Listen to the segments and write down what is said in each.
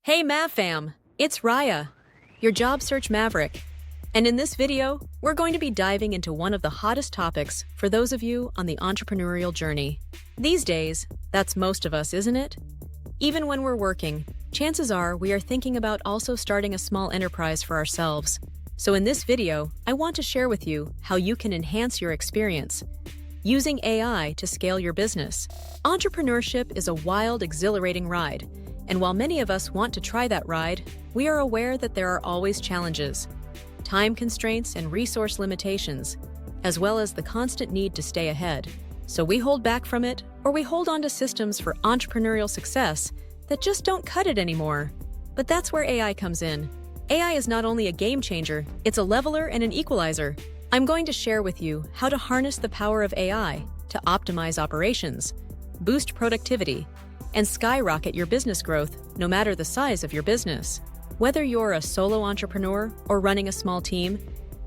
Hey Mav fam, it's Riah, your Job Search Maverick. And in this video, we're going to be diving into one of the hottest topics for those of you on the entrepreneurial journey. These days, that's most of us, isn't it? Even when we're working, chances are we are thinking about also starting a small enterprise for ourselves. So in this video, I want to share with you how you can enhance your experience using AI to scale your business. Entrepreneurship is a wild, exhilarating ride. And while many of us want to try that ride, we are aware that there are always challenges, time constraints and resource limitations, as well as the constant need to stay ahead. So we hold back from it, or we hold on to systems for entrepreneurial success that just don't cut it anymore. But that's where AI comes in. AI is not only a game changer, it's a leveler and an equalizer. I'm going to share with you how to harness the power of AI to optimize operations, boost productivity, and skyrocket your business growth, no matter the size of your business. Whether you're a solo entrepreneur or running a small team,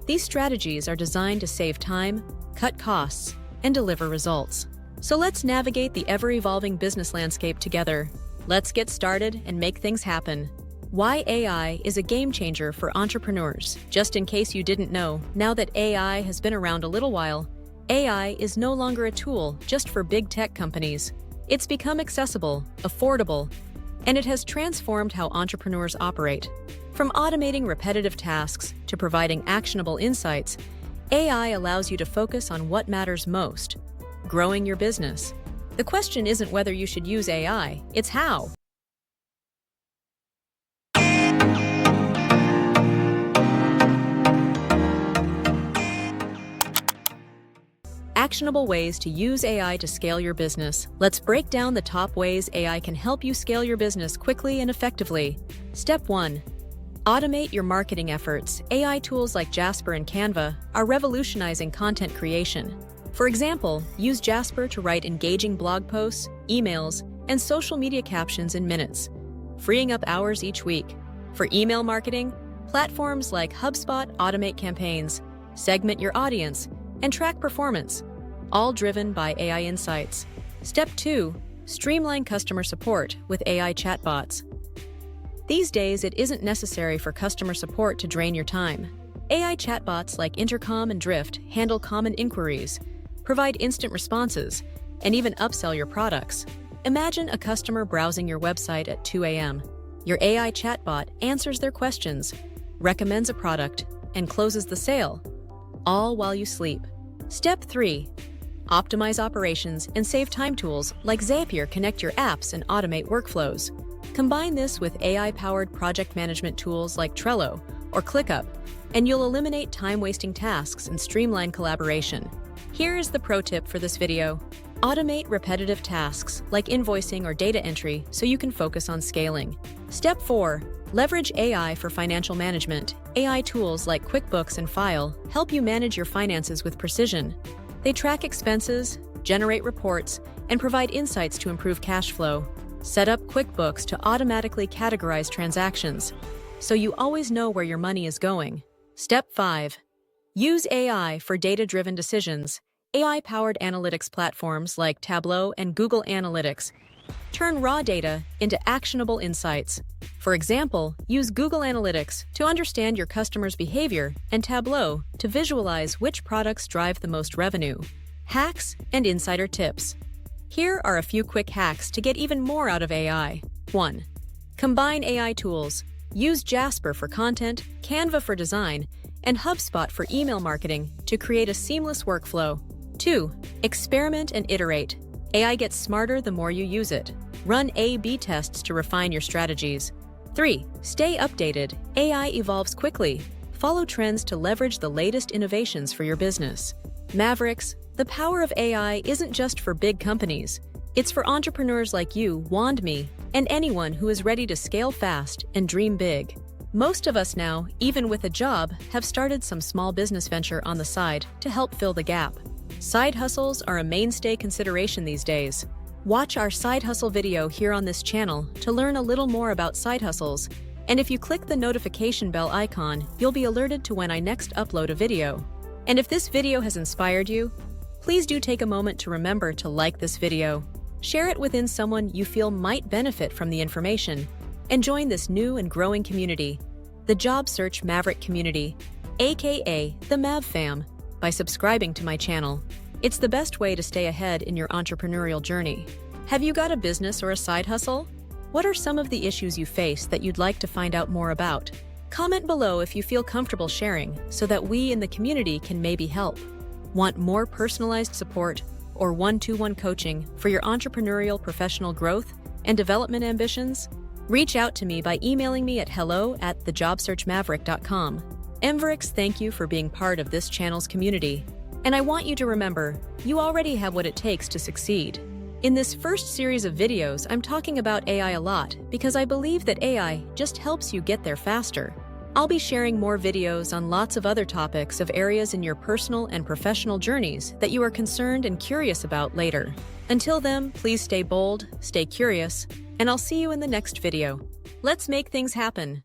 these strategies are designed to save time, cut costs, and deliver results. So let's navigate the ever-evolving business landscape together. Let's get started and make things happen. Why AI is a game changer for entrepreneurs. Just in case you didn't know, now that AI has been around a little while, AI is no longer a tool just for big tech companies. It's become accessible, affordable, and it has transformed how entrepreneurs operate. From automating repetitive tasks to providing actionable insights, AI allows you to focus on what matters most: growing your business. The question isn't whether you should use AI, it's how. Actionable ways to use AI to scale your business. Let's break down the top ways AI can help you scale your business quickly and effectively. Step 1. Automate your marketing efforts. AI tools like Jasper and Canva are revolutionizing content creation. For example, use Jasper to write engaging blog posts, emails, and social media captions in minutes, freeing up hours each week. For email marketing, platforms like HubSpot automate campaigns, segment your audience, and track performance, all driven by AI insights. Step 2. Streamline customer support with AI chatbots. These days, it isn't necessary for customer support to drain your time. AI chatbots like Intercom and Drift handle common inquiries, provide instant responses, and even upsell your products. Imagine a customer browsing your website at 2 a.m. Your AI chatbot answers their questions, recommends a product, and closes the sale, all while you sleep. Step 3. Optimize operations and save time tools like Zapier connect your apps and automate workflows. Combine this with AI-powered project management tools like Trello or ClickUp, and you'll eliminate time-wasting tasks and streamline collaboration. Here is the pro tip for this video. Automate repetitive tasks like invoicing or data entry so you can focus on scaling. Step 4. Leverage AI for financial management. AI tools like QuickBooks and File help you manage your finances with precision. They track expenses, generate reports, and provide insights to improve cash flow. Set up QuickBooks to automatically categorize transactions, so you always know where your money is going. Step 5. Use AI for data-driven decisions. AI-powered analytics platforms like Tableau and Google Analytics turn raw data into actionable insights. For example, use Google Analytics to understand your customers' behavior and Tableau to visualize which products drive the most revenue. Hacks and insider tips. Here are a few quick hacks to get even more out of AI. 1. Combine AI tools. Use Jasper for content, Canva for design, and HubSpot for email marketing to create a seamless workflow. 2. Experiment and iterate. AI gets smarter the more you use it. Run A/B tests to refine your strategies. 3. Stay updated. AI evolves quickly. Follow trends to leverage the latest innovations for your business. Mavericks, the power of AI isn't just for big companies. It's for entrepreneurs like you, me, and anyone who is ready to scale fast and dream big. Most of us now, even with a job, have started some small business venture on the side to help fill the gap. Side hustles are a mainstay consideration these days. Watch our side hustle video here on this channel to learn a little more about side hustles, and if you click the notification bell icon, you'll be alerted to when I next upload a video. And if this video has inspired you, please do take a moment to remember to like this video. Share it within someone you feel might benefit from the information, and join this new and growing community, the Job Search Maverick community, aka the Mav Fam, by subscribing to my channel. It's the best way to stay ahead in your entrepreneurial journey. Have you got a business or a side hustle? What are some of the issues you face that you'd like to find out more about? Comment below if you feel comfortable sharing so that we in the community can maybe help. Want more personalized support or one-to-one coaching for your entrepreneurial professional growth and development ambitions? Reach out to me by emailing me at hello@thejobsearchmaverick.com. Mavericks, thank you for being part of this channel's community. And I want you to remember, you already have what it takes to succeed. In this first series of videos, I'm talking about AI a lot because I believe that AI just helps you get there faster. I'll be sharing more videos on lots of other topics of areas in your personal and professional journeys that you are concerned and curious about later. Until then, please stay bold, stay curious, and I'll see you in the next video. Let's make things happen.